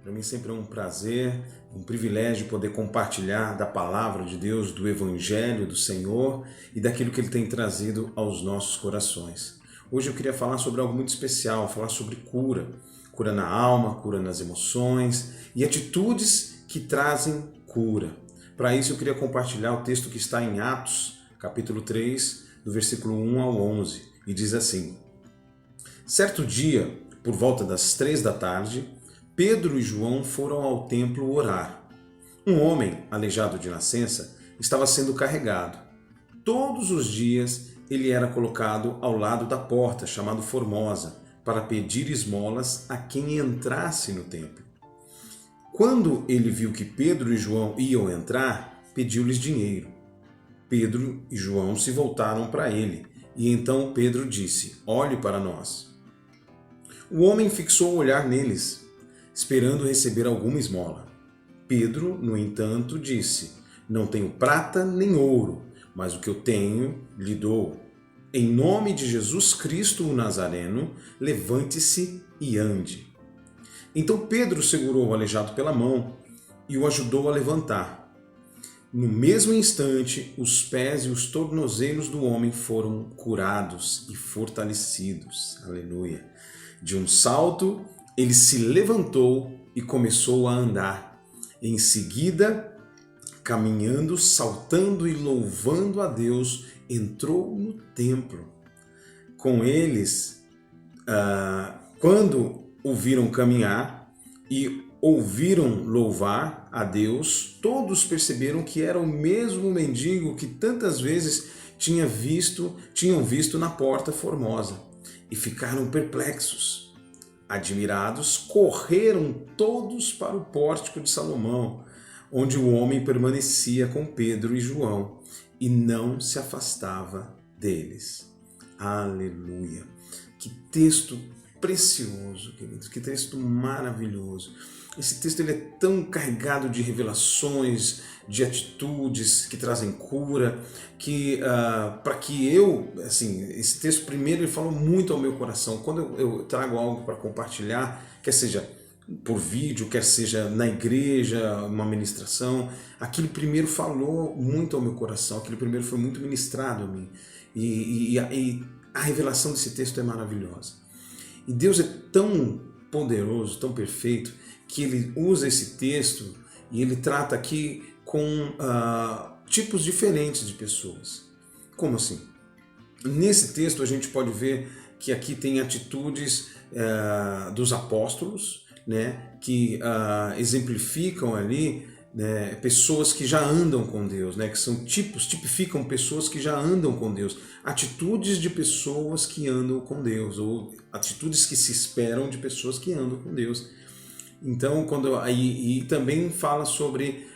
Para mim sempre é um prazer, um privilégio poder compartilhar da palavra de Deus, do Evangelho do Senhor e daquilo que Ele tem trazido aos nossos corações. Hoje eu queria falar sobre algo muito especial, falar sobre cura. Cura na alma, cura nas emoções e atitudes que trazem cura. Para isso eu queria compartilhar o texto que está em Atos, capítulo 3, do versículo 1 ao 11, e diz assim: Certo dia, por volta das 3 da tarde, Pedro e João foram ao templo orar. Um homem, aleijado de nascença, estava sendo carregado. Todos os dias ele era colocado ao lado da porta, chamado Formosa, para pedir esmolas a quem entrasse no templo. Quando ele viu que Pedro e João iam entrar, pediu-lhes dinheiro. Pedro e João se voltaram para ele, e então Pedro disse: Olhe para nós. O homem fixou o olhar neles, esperando receber alguma esmola. Pedro, no entanto, disse: Não tenho prata nem ouro, mas o que eu tenho lhe dou. Em nome de Jesus Cristo o Nazareno, levante-se e ande. Então Pedro segurou o aleijado pela mão e o ajudou a levantar. No mesmo instante, os pés e os tornozelos do homem foram curados e fortalecidos. Aleluia! De um salto, ele se levantou e começou a andar. Em seguida, caminhando, saltando e louvando a Deus, entrou no templo. Com eles, quando o viram caminhar e ouviram louvar a Deus, todos perceberam que era o mesmo mendigo que tantas vezes tinham visto na porta Formosa e ficaram perplexos. Admirados, correram todos para o pórtico de Salomão, onde o homem permanecia com Pedro e João e não se afastava deles. Aleluia! Que texto precioso, queridos, que texto maravilhoso. Esse texto ele é tão carregado de revelações, de atitudes que trazem cura, que para que esse texto primeiro ele fala muito ao meu coração. Quando eu trago algo para compartilhar, quer seja por vídeo, quer seja na igreja, uma ministração, aquele primeiro falou muito ao meu coração, aquele primeiro foi muito ministrado a mim. E a revelação desse texto é maravilhosa. E Deus é tão poderoso, tão perfeito, que Ele usa esse texto e Ele trata aqui com tipos diferentes de pessoas. Como assim? Nesse texto a gente pode ver que aqui tem atitudes dos apóstolos, né, que exemplificam ali, né, pessoas que já andam com Deus, né, que são tipificam pessoas que já andam com Deus, atitudes de pessoas que andam com Deus, ou atitudes que se esperam de pessoas que andam com Deus. Então, e também fala sobre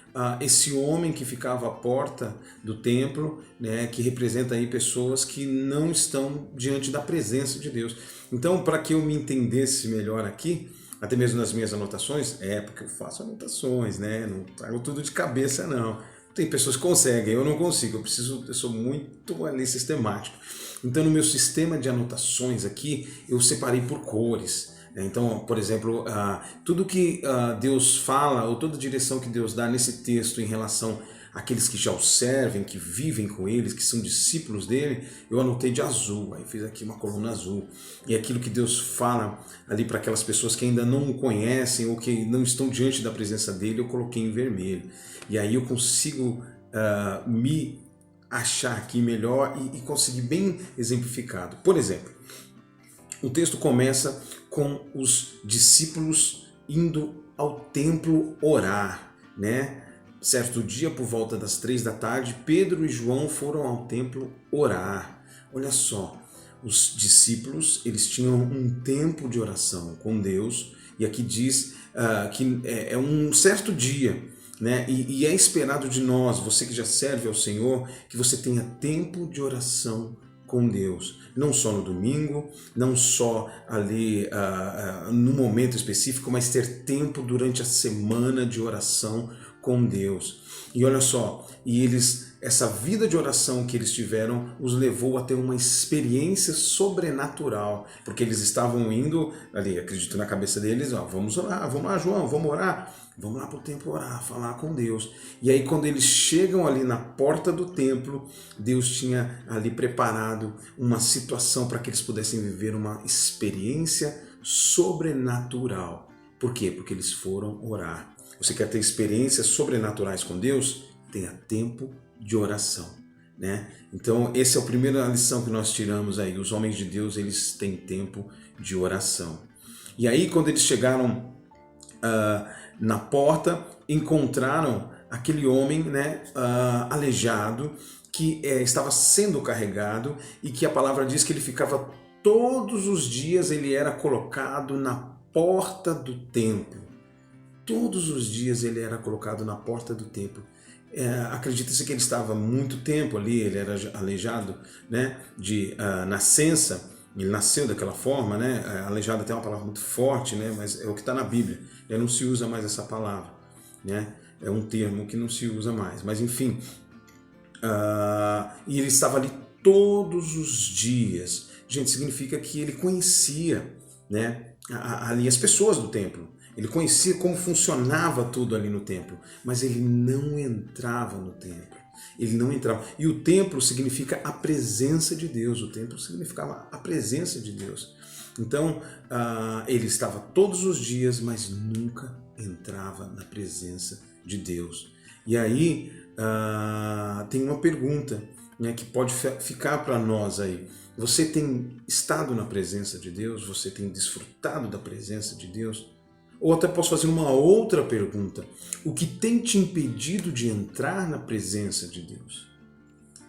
esse homem que ficava à porta do templo, né, que representa aí pessoas que não estão diante da presença de Deus. Então, para que eu me entendesse melhor aqui, até mesmo nas minhas anotações, porque eu faço anotações, né? Não trago tudo de cabeça, não. Tem pessoas que conseguem, eu não consigo, eu sou muito ali sistemático. Então, no meu sistema de anotações aqui, eu separei por cores. Então, por exemplo, tudo que Deus fala, ou toda direção que Deus dá nesse texto em relação àqueles que já o servem, que vivem com eles, que são discípulos dele, eu anotei de azul, aí fiz aqui uma coluna azul. E aquilo que Deus fala ali para aquelas pessoas que ainda não o conhecem ou que não estão diante da presença dele, eu coloquei em vermelho. E aí eu consigo me achar aqui melhor e conseguir bem exemplificado. Por exemplo, o texto começa com os discípulos indo ao templo orar, né? Certo dia, por volta das 3 da tarde, Pedro e João foram ao templo orar. Olha só, os discípulos eles tinham um tempo de oração com Deus, e aqui diz que é um certo dia, né? E é esperado de nós, você que já serve ao Senhor, que você tenha tempo de oração com Deus, não só no domingo, não só ali no momento específico, mas ter tempo durante a semana de oração com Deus. E olha só, essa vida de oração que eles tiveram os levou a ter uma experiência sobrenatural, porque eles estavam indo ali, acredito na cabeça deles, ó, vamos orar, vamos lá, João, vamos orar, vamos lá para o templo orar, falar com Deus. E aí quando eles chegam ali na porta do templo, Deus tinha ali preparado uma situação para que eles pudessem viver uma experiência sobrenatural. Por quê? Porque eles foram orar. Você quer ter experiências sobrenaturais com Deus? Tenha tempo de oração, né? Então, essa é a primeira lição que nós tiramos aí. Os homens de Deus, eles têm tempo de oração. E aí, quando eles chegaram na porta, encontraram aquele homem, né, aleijado, que estava sendo carregado e que a palavra diz que ele ficava todos os dias, ele era colocado na porta do templo. Todos os dias ele era colocado na porta do templo. Acredita-se que ele estava muito tempo ali, ele era aleijado, né, de nascença, ele nasceu daquela forma, né? Aleijado até é uma palavra muito forte, né, mas é o que está na Bíblia, não se usa mais essa palavra, né? É um termo que não se usa mais, mas enfim, e ele estava ali todos os dias. Gente, significa que ele conhecia, né, ali as pessoas do templo. Ele conhecia como funcionava tudo ali no templo, mas ele não entrava no templo. Ele não entrava. E o templo significa a presença de Deus. O templo significava a presença de Deus. Então, ele estava todos os dias, mas nunca entrava na presença de Deus. E aí, tem uma pergunta, né, que pode ficar para nós aí. Você tem estado na presença de Deus? Você tem desfrutado da presença de Deus? Ou até posso fazer uma outra pergunta. O que tem te impedido de entrar na presença de Deus?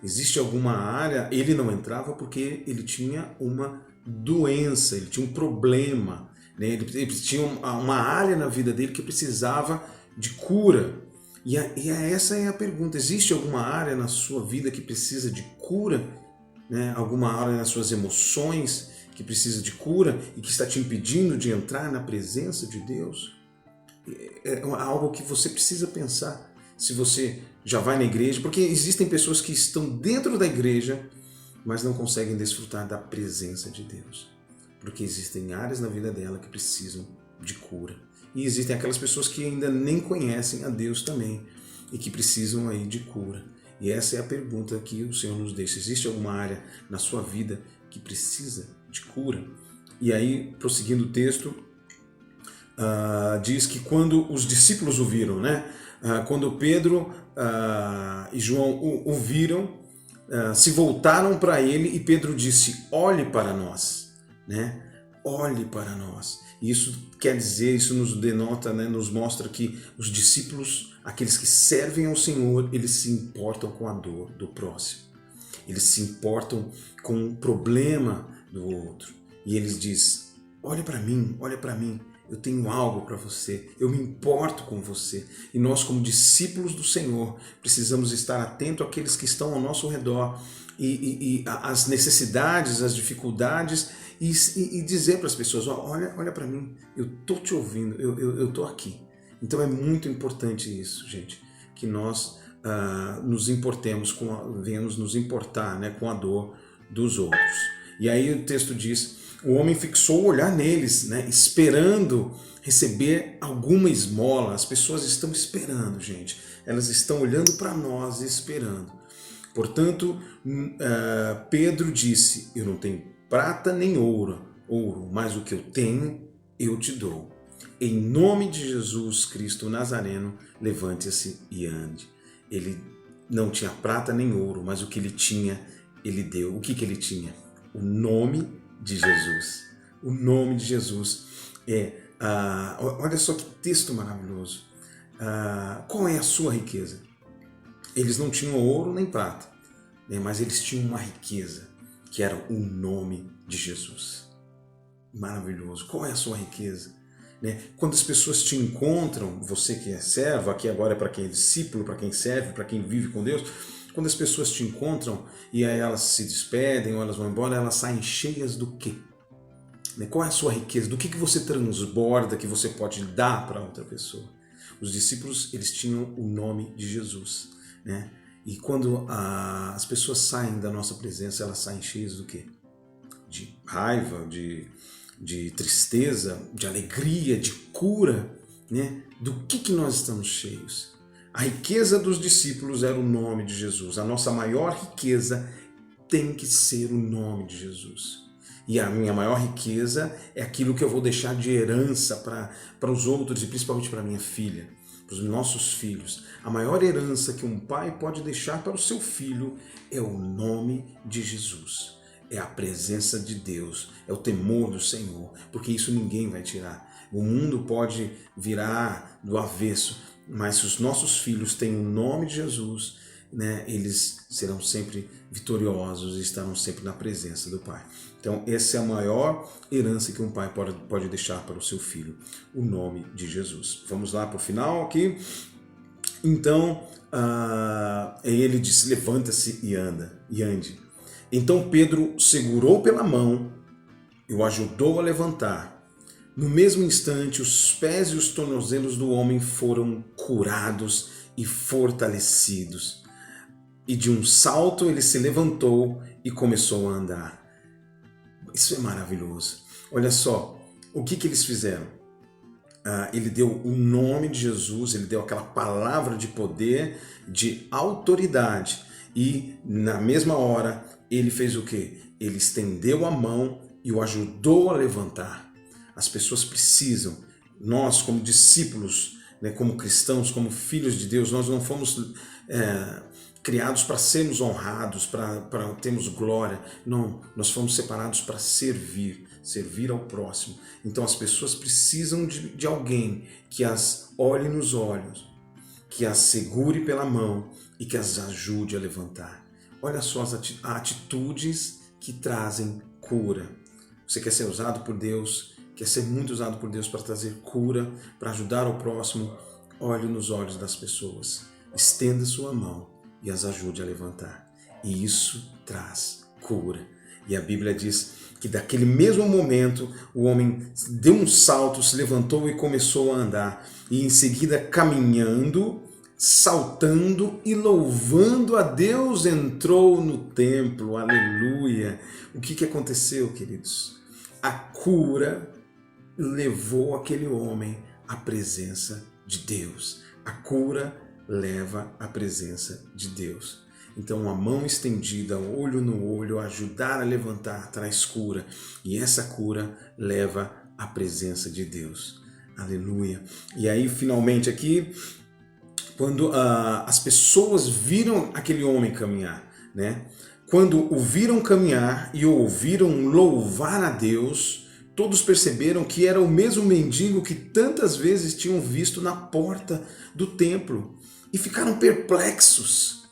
Existe alguma área? Ele não entrava porque ele tinha uma doença, ele tinha um problema, né? Ele tinha uma área na vida dele que precisava de cura. E essa é a pergunta. Existe alguma área na sua vida que precisa de cura? Né? Alguma área nas suas emoções que precisa de cura e que está te impedindo de entrar na presença de Deus? É algo que você precisa pensar. Se você já vai na igreja, porque existem pessoas que estão dentro da igreja, mas não conseguem desfrutar da presença de Deus, porque existem áreas na vida dela que precisam de cura. E existem aquelas pessoas que ainda nem conhecem a Deus também e que precisam aí de cura. E essa é a pergunta que o Senhor nos deixa. Existe alguma área na sua vida que precisa de cura? E aí, prosseguindo o texto, diz que quando os discípulos o viram, né? Quando Pedro e João o viram, se voltaram para ele e Pedro disse: olhe para nós, né? Olhe para nós. Isso quer dizer, isso nos denota, né? Nos mostra que os discípulos, aqueles que servem ao Senhor, eles se importam com a dor do próximo. Eles se importam com o problema do outro. E eles dizem: olha para mim, eu tenho algo para você, eu me importo com você. E nós, como discípulos do Senhor, precisamos estar atentos àqueles que estão ao nosso redor e às necessidades, às dificuldades e dizer para as pessoas: olha para mim, eu estou te ouvindo, eu estou aqui. Então é muito importante isso, gente, que nós nos importemos, venhamos nos importar, né, com a dor dos outros. E aí o texto diz: o homem fixou o olhar neles, né, esperando receber alguma esmola. As pessoas estão esperando, gente. Elas estão olhando para nós e esperando. Portanto, Pedro disse: eu não tenho prata nem ouro, mas o que eu tenho, eu te dou. Em nome de Jesus Cristo Nazareno, levante-se e ande. Ele não tinha prata nem ouro, mas o que ele tinha, ele deu. O que ele tinha? O nome de Jesus. O nome de Jesus. Olha só que texto maravilhoso. Qual é a sua riqueza? Eles não tinham ouro nem prata, né, mas eles tinham uma riqueza, que era o nome de Jesus. Maravilhoso. Qual é a sua riqueza? Né? Quando as pessoas te encontram, você que é servo, aqui agora é para quem é discípulo, para quem serve, para quem vive com Deus, quando as pessoas te encontram e aí elas se despedem ou elas vão embora, elas saem cheias do quê? Qual é a sua riqueza? Do que você transborda, que você pode dar para outra pessoa? Os discípulos, eles tinham o nome de Jesus, né? E quando as pessoas saem da nossa presença, elas saem cheias do quê? De raiva, de tristeza, de alegria, de cura, né? Do que nós estamos cheios? A riqueza dos discípulos era o nome de Jesus. A nossa maior riqueza tem que ser o nome de Jesus. E a minha maior riqueza é aquilo que eu vou deixar de herança para os outros e principalmente para minha filha, para os nossos filhos. A maior herança que um pai pode deixar para o seu filho é o nome de Jesus. É a presença de Deus, é o temor do Senhor, porque isso ninguém vai tirar. O mundo pode virar do avesso, mas se os nossos filhos têm o nome de Jesus, né, eles serão sempre vitoriosos e estarão sempre na presença do Pai. Então, essa é a maior herança que um pai pode deixar para o seu filho, o nome de Jesus. Vamos lá para o final aqui. Então, ele disse, levanta-se e ande. Então Pedro segurou pela mão e o ajudou a levantar. No mesmo instante, os pés e os tornozelos do homem foram curados e fortalecidos. E de um salto ele se levantou e começou a andar. Isso é maravilhoso. Olha só, o que eles fizeram? Ele deu o nome de Jesus, ele deu aquela palavra de poder, de autoridade. E na mesma hora, ele fez o quê? Ele estendeu a mão e o ajudou a levantar. As pessoas precisam, nós como discípulos, né, como cristãos, como filhos de Deus, nós não fomos criados para sermos honrados, para termos glória. Não, nós fomos separados para servir ao próximo. Então as pessoas precisam de alguém que as olhe nos olhos, que as segure pela mão e que as ajude a levantar. Olha só as atitudes que trazem cura. Você quer ser usado por Deus, quer ser muito usado por Deus para trazer cura, para ajudar o próximo? Olhe nos olhos das pessoas, estenda sua mão e as ajude a levantar. E isso traz cura. E a Bíblia diz que daquele mesmo momento o homem deu um salto, se levantou e começou a andar. E em seguida, caminhando, saltando e louvando a Deus, entrou no templo. Aleluia! O que aconteceu, queridos? A cura levou aquele homem à presença de Deus. A cura leva à presença de Deus. Então a mão estendida, olho no olho, ajudar a levantar traz cura. E essa cura leva à presença de Deus. Aleluia. E aí finalmente aqui, quando as pessoas viram aquele homem caminhar, né? Quando o viram caminhar e o ouviram louvar a Deus, todos perceberam que era o mesmo mendigo que tantas vezes tinham visto na porta do templo e ficaram perplexos.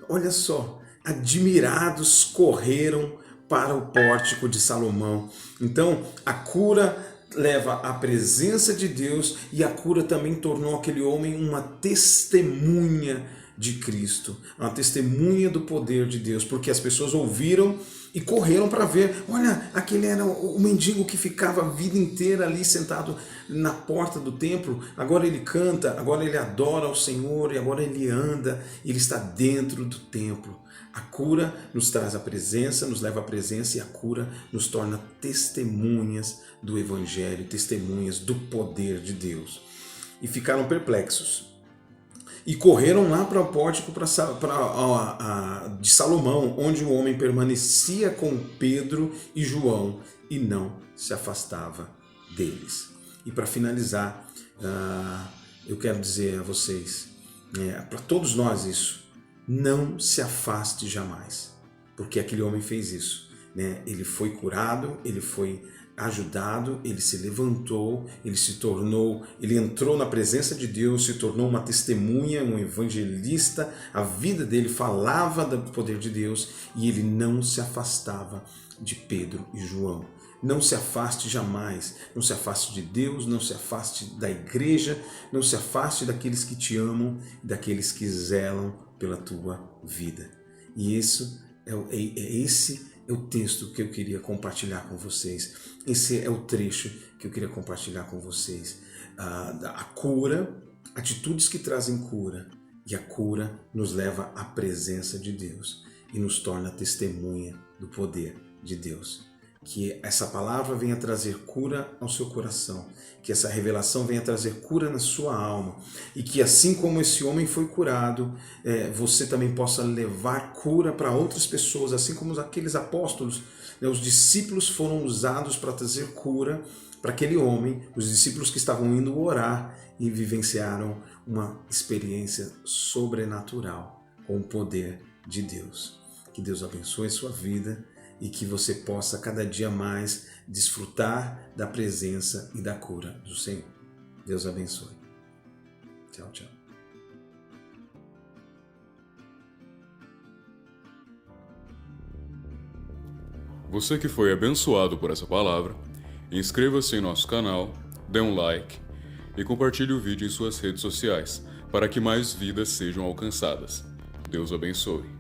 Olha só, admirados correram para o pórtico de Salomão. Então, a cura leva à presença de Deus e a cura também tornou aquele homem uma testemunha de Cristo, uma testemunha do poder de Deus, porque as pessoas ouviram e correram para ver. Olha, aquele era o mendigo que ficava a vida inteira ali sentado na porta do templo. Agora ele canta, agora ele adora ao Senhor e agora ele anda, ele está dentro do templo. A cura nos traz a presença, nos leva à presença e a cura nos torna testemunhas do Evangelho, testemunhas do poder de Deus. E ficaram perplexos. E correram lá para o pórtico de Salomão, onde o homem permanecia com Pedro e João e não se afastava deles. E para finalizar, eu quero dizer a vocês, para todos nós isso, não se afaste jamais, porque aquele homem fez isso, né? Ele foi curado, ele foi ajudado, ele se levantou, ele entrou na presença de Deus, se tornou uma testemunha, um evangelista, a vida dele falava do poder de Deus e ele não se afastava de Pedro e João. Não se afaste jamais, não se afaste de Deus, não se afaste da igreja, não se afaste daqueles que te amam, daqueles que zelam pela tua vida. E esse é o texto que eu queria compartilhar com vocês. Esse é o trecho que eu queria compartilhar com vocês. A cura atitudes que trazem cura, e a cura nos leva à presença de Deus e nos torna testemunha do poder de Deus. Que essa palavra venha trazer cura ao seu coração, que essa revelação venha trazer cura na sua alma, e que assim como esse homem foi curado, você também possa levar cura para outras pessoas, assim como aqueles apóstolos, os discípulos foram usados para trazer cura para aquele homem, os discípulos que estavam indo orar e vivenciaram uma experiência sobrenatural com o poder de Deus. Que Deus abençoe a sua vida e que você possa cada dia mais desfrutar da presença e da cura do Senhor. Deus abençoe. Tchau, tchau. Você que foi abençoado por essa palavra, inscreva-se em nosso canal, dê um like e compartilhe o vídeo em suas redes sociais para que mais vidas sejam alcançadas. Deus abençoe.